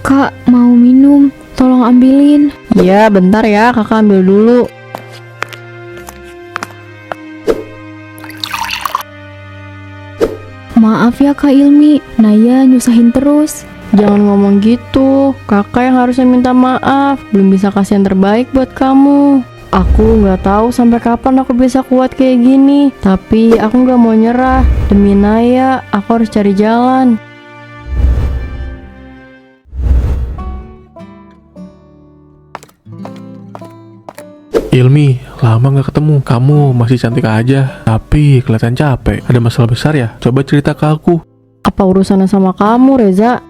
Kak, mau minum, tolong ambilin. Ya, bentar ya, kakak ambil dulu. Maaf ya Kak Ilmi, Naya nyusahin terus. Jangan ngomong gitu, kakak yang harusnya minta maaf. Belum bisa kasih yang terbaik buat kamu. Aku nggak tahu sampai kapan aku bisa kuat kayak gini. Tapi aku nggak mau nyerah. Demi Naya, aku harus cari jalan. Ilmi, lama gak ketemu. Kamu masih cantik aja, tapi kelihatan capek. Ada masalah besar ya? Coba cerita ke aku. Apa urusannya sama kamu, Reza?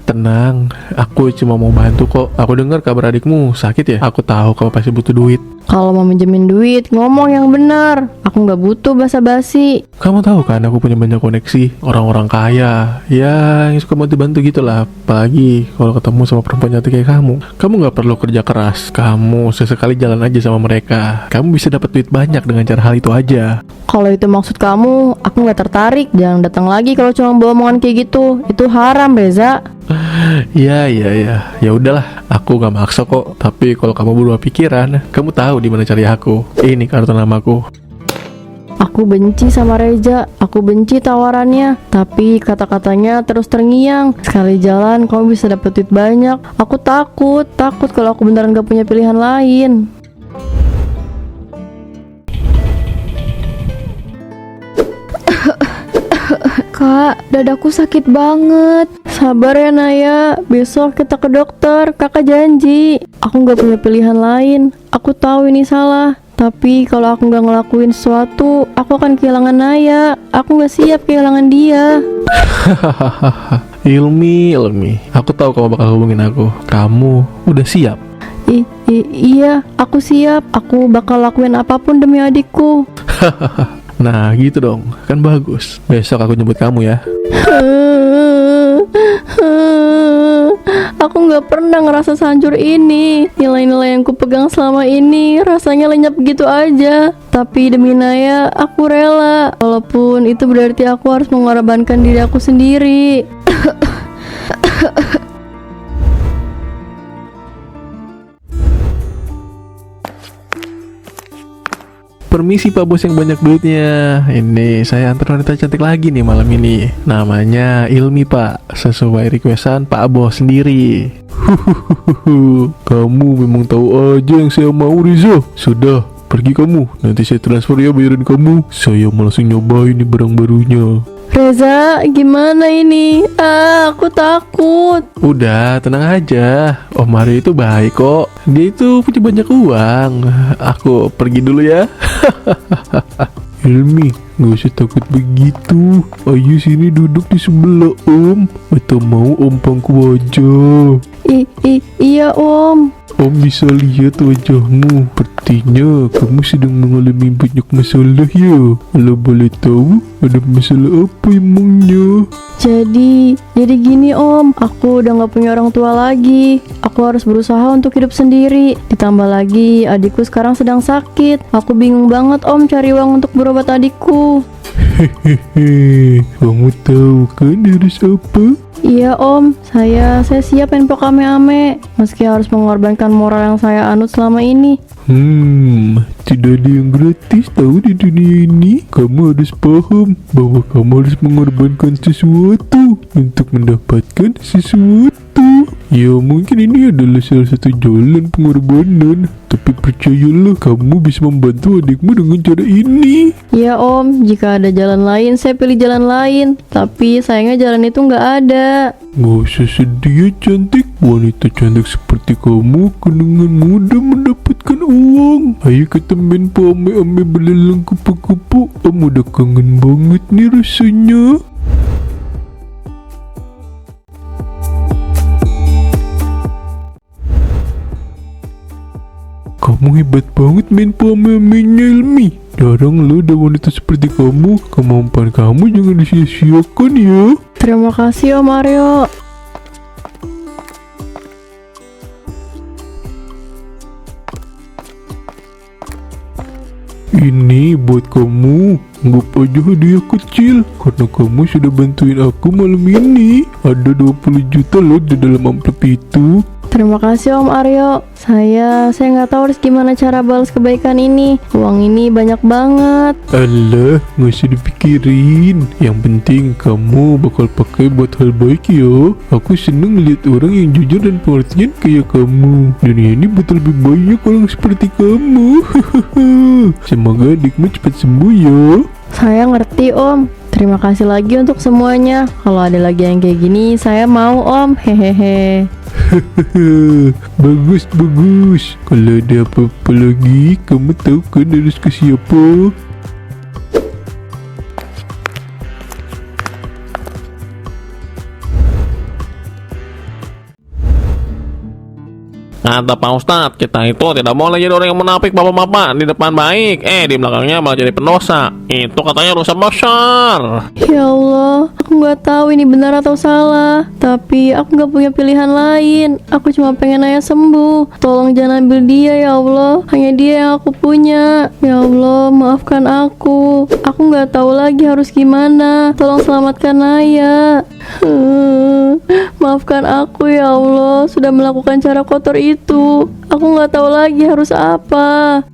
Tenang, aku cuma mau bantu kok. Aku dengar kabar adikmu sakit ya. Aku tahu kamu pasti butuh duit. Kalau mau minjemin duit, ngomong yang benar. Aku nggak butuh basa-basi. Kamu tahu kan aku punya banyak koneksi, orang-orang kaya, ya yang suka bantu-bantu gitu lah. Apalagi kalau ketemu sama perempuan cantik kayak kamu. Kamu nggak perlu kerja keras. Kamu sesekali jalan aja sama mereka. Kamu bisa dapat duit banyak dengan cara hal itu aja. Kalau itu maksud kamu, aku nggak tertarik. Jangan datang lagi kalau cuma bawa omongan kayak gitu. Itu haram, Reza. Ya udahlah, aku gak maksa kok. Tapi kalau kamu berubah pikiran, kamu tahu di mana cari aku. Ini kartu namaku. Aku benci sama Reza. Aku benci tawarannya. Tapi kata-katanya terus terngiang. Sekali jalan, kamu bisa dapet duit banyak. Aku takut kalau aku beneran gak punya pilihan lain. Kak, dadaku sakit banget. Sabar ya Naya, besok kita ke dokter, kakak janji. Aku gak punya pilihan lain. Aku tahu ini salah, tapi kalau aku gak ngelakuin sesuatu, aku akan kehilangan Naya. Aku gak siap kehilangan dia. Ilmi, aku tahu kamu bakal hubungin aku. Kamu udah siap? Iya, aku siap. Aku bakal lakuin apapun demi adikku. Nah gitu dong, kan bagus. Besok aku jemput kamu ya. Aku gak pernah ngerasa sehancur ini. Nilai-nilai yang kupegang selama ini rasanya lenyap gitu aja. Tapi demi Naya, aku rela. Walaupun itu berarti aku harus mengorbankan diri aku sendiri. Permisi Pak Bos yang banyak duitnya. Ini saya antar wanita cantik lagi nih malam ini. Namanya Ilmi Pak, sesuai requestan Pak Bos sendiri. Kamu memang tahu aja yang saya mau, Riza. Sudah, pergi kamu. Nanti saya transfer ya bayaran kamu. Saya mau langsung nyobain nih barang barunya. Reza, gimana ini? Aku takut. Udah, tenang aja. Om Mario itu baik kok. Dia itu punya banyak uang. Aku pergi dulu ya. Ilmi, gak usah takut begitu. Ayo sini duduk di sebelah Om. Atau mau Om pangku aja? Iya Om. Om bisa lihat wajahmu. Sepertinya kamu sedang mengalami banyak masalah ya. Kalau boleh tahu, ada masalah apa emangnya? Jadi gini Om, aku udah gak punya orang tua lagi. Aku harus berusaha untuk hidup sendiri. Ditambah lagi adikku sekarang sedang sakit. Aku bingung banget Om cari uang untuk berobat adikku. Hehehe, kamu tahu kan harus apa? Iya Om, saya siap info ame-ame. Meski harus mengorbankan moral yang saya anut selama ini. Tidak ada yang gratis tahu di dunia ini. Kamu harus paham bahwa kamu harus mengorbankan sesuatu untuk mendapatkan sesuatu. Ya mungkin ini adalah salah satu jalan pengorbanan. Tapi percayalah, kamu bisa membantu adikmu dengan cara ini. Iya Om, jika ada jalan lain, saya pilih jalan lain. Tapi sayangnya jalan itu nggak ada. Gak usah sedih ya cantik. Wanita cantik seperti kamu akan dengan mudah mendapatkan uang. Ayo ke temen ame-ame belalang kupu-kupu. Om udah kangen banget nih rasanya. Kamu hebat banget main ame-amenya Ilmi. Jarang lo ada wanita seperti kamu. Kemampuan kamu jangan disia-siakan ya. Terima kasih Om Mario. Ini buat kamu. Anggap aja hadiah kecil karena kamu sudah bantuin aku malam ini. Ada 20 juta loh di dalam amplop itu. Terima kasih Om Aryo. Saya nggak tahu harus gimana cara balas kebaikan ini. Uang ini banyak banget. Alah, nggak usah dipikirin. Yang penting kamu bakal pakai buat hal baik ya. Aku seneng lihat orang yang jujur dan pengertian kayak kamu. Dunia ini butuh lebih banyak orang seperti kamu. Semoga adikmu cepat sembuh ya. Saya ngerti Om. Terima kasih lagi untuk semuanya. Kalau ada lagi yang kayak gini, saya mau Om. Hehehe. Bagus. Kalau ada apa-apa lagi, kamu tahu kan harus ke siapa? Kata Pak Ustadz, kita itu tidak boleh jadi orang yang munafik bapak-bapak. Di depan baik, di belakangnya malah jadi pendosa. Itu katanya dosa besar. Ya Allah, aku nggak tahu ini benar atau salah. Tapi aku nggak punya pilihan lain. Aku cuma pengen Naya sembuh. Tolong jangan ambil dia ya Allah. Hanya dia yang aku punya. Ya Allah, maafkan aku. Aku nggak tahu lagi harus gimana. Tolong selamatkan Naya. Maafkan aku ya Allah, sudah melakukan cara kotor itu. Aku nggak tahu lagi harus apa.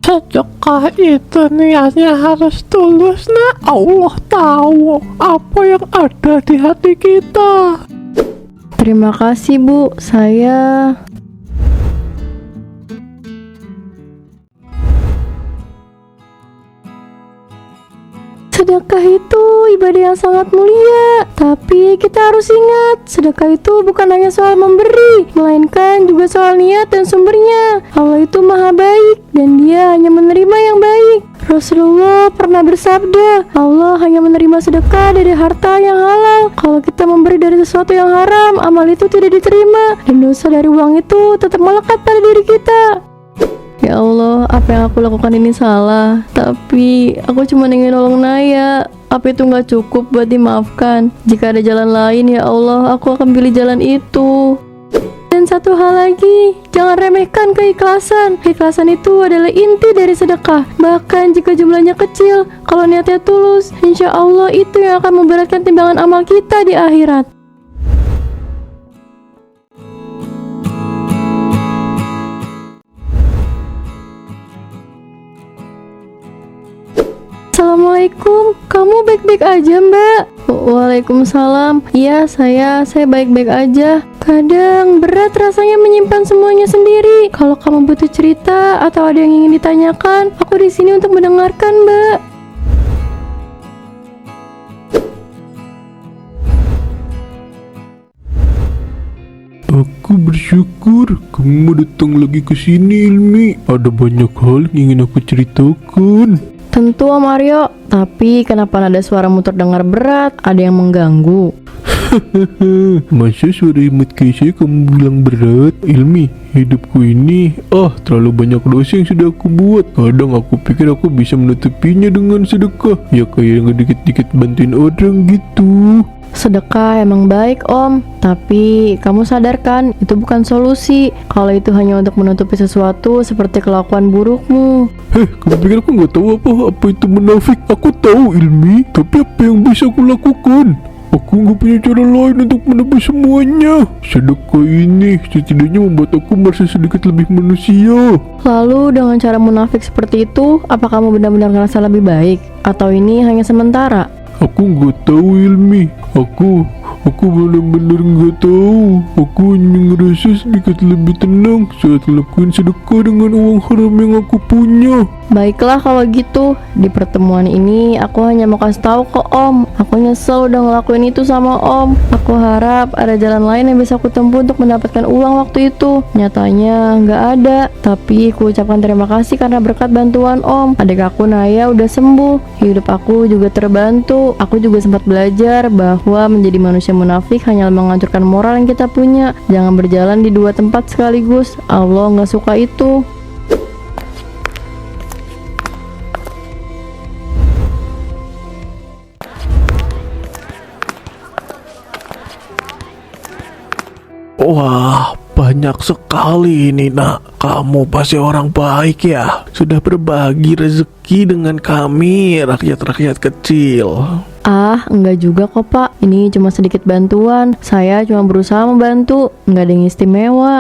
Sedekah itu niatnya harus tulus, nah Allah tahu apa yang ada di hati kita. Terima kasih Bu, saya... Sedekah itu ibadah yang sangat mulia. Tapi kita harus ingat, sedekah itu bukan hanya soal memberi, melainkan juga soal niat dan sumbernya. Allah itu maha baik, dan dia hanya menerima yang baik. Rasulullah pernah bersabda, Allah hanya menerima sedekah dari harta yang halal. Kalau kita memberi dari sesuatu yang haram, amal itu tidak diterima, dan dosa dari uang itu tetap melekat pada diri kita. Ya Allah, apa yang aku lakukan ini salah. Tapi aku cuma ingin nolong Naya. Apa itu nggak cukup buat dimaafkan? Jika ada jalan lain, ya Allah, aku akan pilih jalan itu. Dan satu hal lagi, jangan remehkan keikhlasan. Keikhlasan itu adalah inti dari sedekah. Bahkan jika jumlahnya kecil, kalau niatnya tulus, insya Allah itu yang akan memberatkan timbangan amal kita di akhirat. Assalamualaikum, kamu baik-baik aja Mbak? Waalaikumsalam. Iya, saya baik-baik aja. Kadang berat rasanya menyimpan semuanya sendiri. Kalau kamu butuh cerita atau ada yang ingin ditanyakan, aku di sini untuk mendengarkan Mbak. Aku bersyukur kamu datang lagi ke sini, Ilmi. Ada banyak hal yang ingin aku ceritakan. Tentu Om Aryo, tapi kenapa nada suaramu terdengar berat? Ada yang mengganggu? Masa suara imut kayak saya kamu bilang berat? Ilmi, hidupku ini terlalu banyak dosa yang sudah aku buat. Kadang aku pikir aku bisa menutupinya dengan sedekah. Ya kayak yang dikit-dikit bantuin orang gitu. Sedekah emang baik Om, tapi kamu sadarkan itu bukan solusi. Kalau itu hanya untuk menutupi sesuatu seperti kelakuan burukmu. Kamu pikir aku nggak tahu apa itu munafik? Aku tahu, Ilmi, tapi apa yang bisa aku lakukan? Aku nggak punya cara lain untuk menebus semuanya. Sedekah ini setidaknya membuat aku merasa sedikit lebih manusia. Lalu dengan cara munafik seperti itu, apa kamu benar-benar merasa lebih baik? Atau ini hanya sementara? Aku nggak tahu, Ilmi. Aku benar-benar nggak tahu. Aku hanya ngerasa sedikit lebih tenang saat lakuin sedekah dengan uang haram yang aku punya. Baiklah kalau gitu, di pertemuan ini aku hanya mau kasih tahu ke Om. Aku nyesel udah ngelakuin itu sama Om. Aku harap ada jalan lain yang bisa aku tempuh untuk mendapatkan uang waktu itu. Nyatanya nggak ada. Tapi aku ucapkan terima kasih karena berkat bantuan Om. Adik aku Naya udah sembuh. Hidup aku juga terbantu. Aku juga sempat belajar bahwa menjadi manusia munafik hanya menghancurkan moral yang kita punya. Jangan berjalan di dua tempat sekaligus. Allah nggak suka itu. Wah, banyak sekali ini, Nak. Kamu pasti orang baik ya. Sudah berbagi rezeki dengan kami, rakyat-rakyat kecil. Ah, enggak juga kok Pak. Ini cuma sedikit bantuan. Saya cuma berusaha membantu. Enggak ada yang istimewa.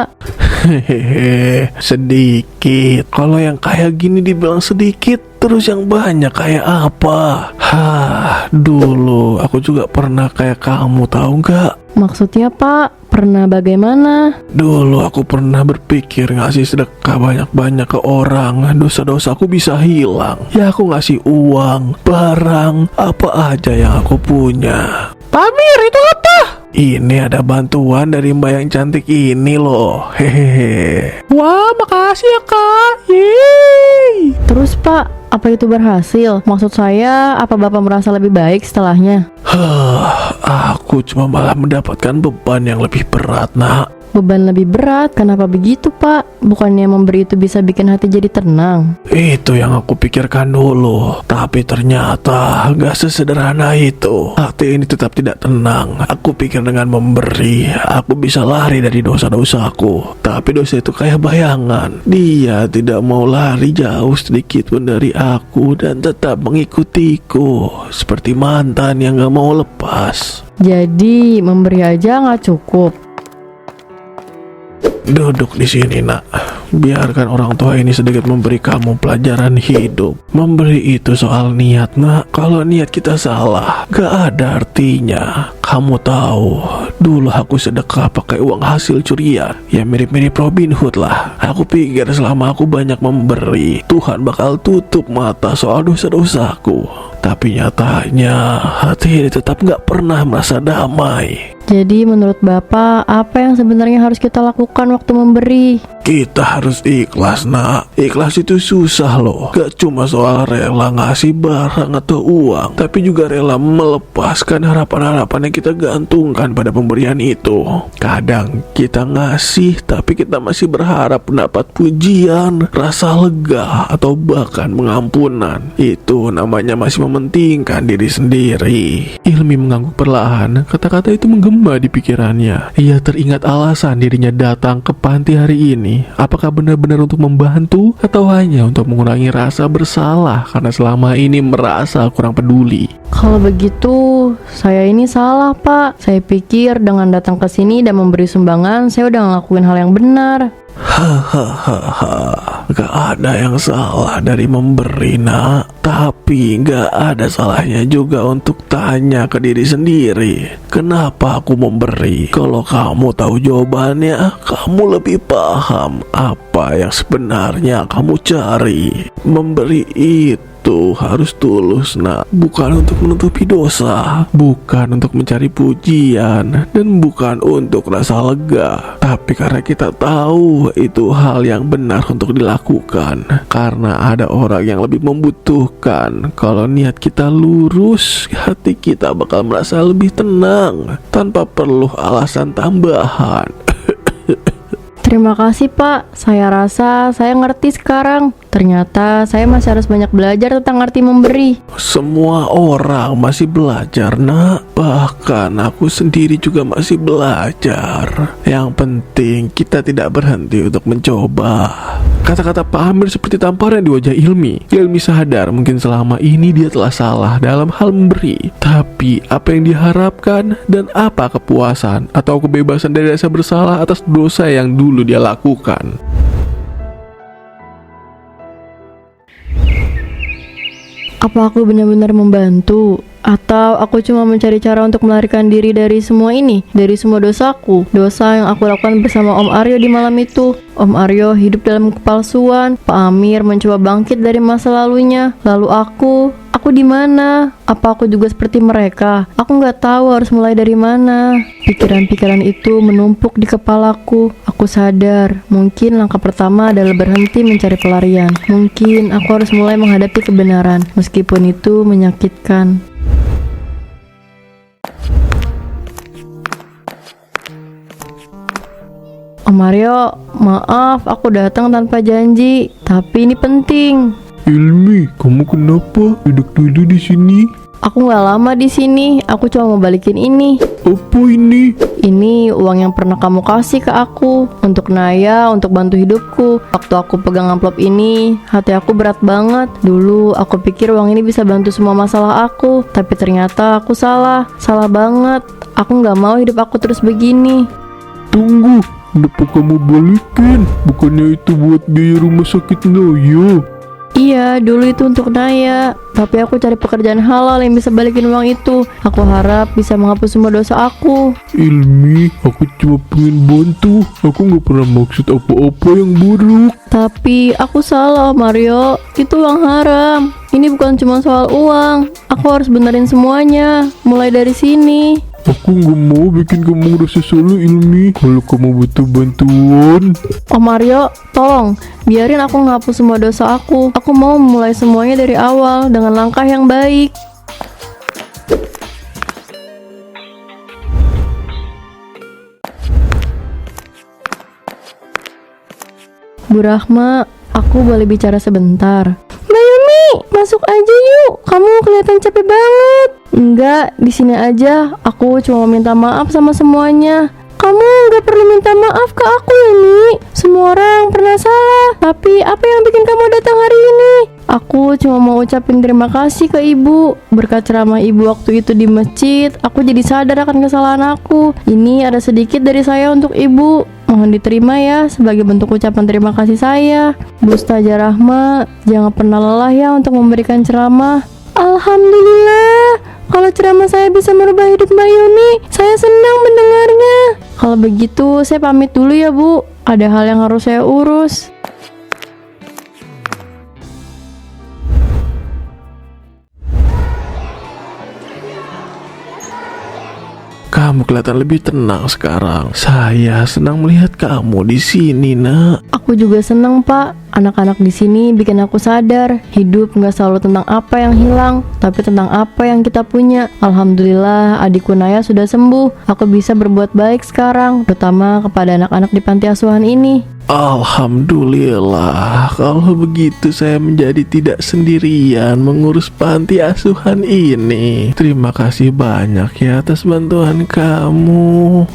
Hehehe, sedikit. Kalau yang kayak gini dibilang sedikit, terus yang banyak kayak apa? Dulu aku juga pernah kayak kamu, tahu nggak? Maksudnya Pak, pernah bagaimana? Dulu aku pernah berpikir ngasih sedekah banyak-banyak ke orang, dosa-dosaku bisa hilang. Ya aku ngasih uang, barang, apa aja yang aku punya. Pamir, itu apa? Ini ada bantuan dari mbak yang cantik ini loh. Hehehe. Wah, makasih ya Kak. Yeay. Terus Pak, apa itu berhasil? Maksud saya, apa Bapak merasa lebih baik setelahnya? Aku cuma malah mendapatkan beban yang lebih berat, Nak. Beban lebih berat? Kenapa begitu Pak? Bukannya memberi itu bisa bikin hati jadi tenang? Itu yang aku pikirkan dulu. Tapi ternyata gak sesederhana itu. Hati ini tetap tidak tenang. Aku pikir dengan memberi, aku bisa lari dari dosa-dosaku. Tapi dosa itu kayak bayangan. Dia tidak mau lari jauh sedikit pun dari aku dan tetap mengikutiku. Seperti mantan yang gak mau lepas. Jadi, memberi aja nggak cukup? Duduk di sini, Nak. Biarkan orang tua ini sedikit memberi kamu pelajaran hidup. Memberi itu soal niat, Nak. Kalau niat kita salah, gak ada artinya. Kamu tahu, dulu aku sedekah pakai uang hasil curian. Ya mirip-mirip Robin Hood lah. Aku pikir selama aku banyak memberi, Tuhan bakal tutup mata soal dosa-dosaku. Tapi nyatanya, hati ini tetap gak pernah merasa damai. Jadi menurut Bapak, apa yang sebenarnya harus kita lakukan waktu memberi? Kita harus ikhlas, Nak. Ikhlas itu susah loh. Gak cuma soal rela ngasih barang atau uang, tapi juga rela melepaskan harapan-harapan yang kita gantungkan pada pemberian itu. Kadang kita ngasih, tapi kita masih berharap mendapat pujian, rasa lega, atau bahkan pengampunan. Itu namanya masih mementingkan diri sendiri. Ilmi mengangguk perlahan. Kata-kata itu menggema di pikirannya. Ia teringat alasan dirinya datang ke panti hari ini. Apakah benar-benar untuk membantu atau hanya untuk mengurangi rasa bersalah karena selama ini merasa kurang peduli? Kalau begitu, saya ini salah Pak. Saya pikir dengan datang ke sini dan memberi sumbangan, saya udah ngelakuin hal yang benar. Gak ada yang salah dari memberi, Nak. Tapi gak ada salahnya juga untuk tanya ke diri sendiri, kenapa aku memberi? Kalau kamu tahu jawabannya, kamu lebih paham apa yang sebenarnya kamu cari. Memberi itu harus tulus, Nak. Bukan untuk menutupi dosa, bukan untuk mencari pujian, dan bukan untuk rasa lega. Tapi karena kita tahu itu hal yang benar untuk dilakukan. Karena ada orang yang lebih membutuhkan. Kalau niat kita lurus, hati kita bakal merasa lebih tenang tanpa perlu alasan tambahan. Terima kasih Pak, saya rasa saya ngerti sekarang. Ternyata saya masih harus banyak belajar tentang arti memberi. Semua orang masih belajar, Nak. Bahkan aku sendiri juga masih belajar. Yang penting kita tidak berhenti untuk mencoba. Kata-kata Pak Amir seperti tamparan di wajah Ilmi. Ilmi sadar mungkin selama ini dia telah salah dalam hal memberi. Tapi apa yang diharapkan dan apa kepuasan atau kebebasan dari rasa bersalah atas dosa yang dulu dia lakukan. Apa aku benar-benar membantu? Atau aku cuma mencari cara untuk melarikan diri dari semua ini? Dari semua dosaku? Dosa yang aku lakukan bersama Om Aryo di malam itu. Om Aryo hidup dalam kepalsuan. Pak Amir mencoba bangkit dari masa lalunya. Lalu aku di mana? Apa aku juga seperti mereka? Aku nggak tahu harus mulai dari mana. Pikiran-pikiran itu menumpuk di kepalaku. Aku sadar, mungkin langkah pertama adalah berhenti mencari pelarian. Mungkin aku harus mulai menghadapi kebenaran, meskipun itu menyakitkan. Om Aryo, maaf aku datang tanpa janji, tapi ini penting. Ilmi, kamu kenapa duduk dulu di sini? Aku nggak lama di sini. Aku cuma mau balikin ini. Apa ini? Ini uang yang pernah kamu kasih ke aku untuk Naya, untuk bantu hidupku. Waktu aku pegang amplop ini, hati aku berat banget. Dulu aku pikir uang ini bisa bantu semua masalah aku, tapi ternyata aku salah banget. Aku nggak mau hidup aku terus begini. Tunggu, kenapa kamu balikin? Bukannya itu buat biaya rumah sakit Naya? Iya, dulu itu untuk Naya, tapi aku cari pekerjaan halal yang bisa balikin uang itu. Aku harap bisa menghapus semua dosa aku. Ilmi, aku cuma pengen bantu. Aku nggak pernah maksud apa-apa yang buruk. Tapi aku salah, Mario. Itu uang haram. Ini bukan cuma soal uang. Aku harus benerin semuanya, mulai dari sini. Aku nggak mau bikin kamu ngerasa salah, Ilmi. Kalau kamu butuh bantuan, Oh Mario, tolong biarin aku ngapus semua dosa aku. Aku mau mulai semuanya dari awal dengan langkah yang baik. Bu Rahma, aku boleh bicara sebentar? Mbak Yumi, masuk aja yuk. Kamu kelihatan capek banget. Enggak, di sini aja. Aku cuma mau minta maaf sama semuanya. Kamu nggak perlu minta maaf ke aku, Yumi. Semua orang pernah salah. Tapi apa yang bikin kamu datang hari ini? Aku cuma mau ucapin terima kasih ke ibu. Berkat ceramah ibu waktu itu di masjid, aku jadi sadar akan kesalahan aku. Ini ada sedikit dari saya untuk ibu. Mohon diterima ya sebagai bentuk ucapan terima kasih saya. Bu Ustazah Rahma, jangan pernah lelah ya untuk memberikan ceramah. Alhamdulillah, kalau ceramah saya bisa merubah hidup Mbak Yumi, saya senang mendengarnya. Kalau begitu, saya pamit dulu ya Bu. Ada hal yang harus saya urus. Kamu kelihatan lebih tenang sekarang. Saya senang melihat kamu di sini, Nak. Aku juga senang, Pak. Anak-anak di sini bikin aku sadar, hidup nggak selalu tentang apa yang hilang, tapi tentang apa yang kita punya. Alhamdulillah, adikku Naya sudah sembuh. Aku bisa berbuat baik sekarang, terutama kepada anak-anak di panti asuhan ini. Alhamdulillah, kalau begitu saya menjadi tidak sendirian mengurus panti asuhan ini. Terima kasih banyak ya atas bantuan kamu.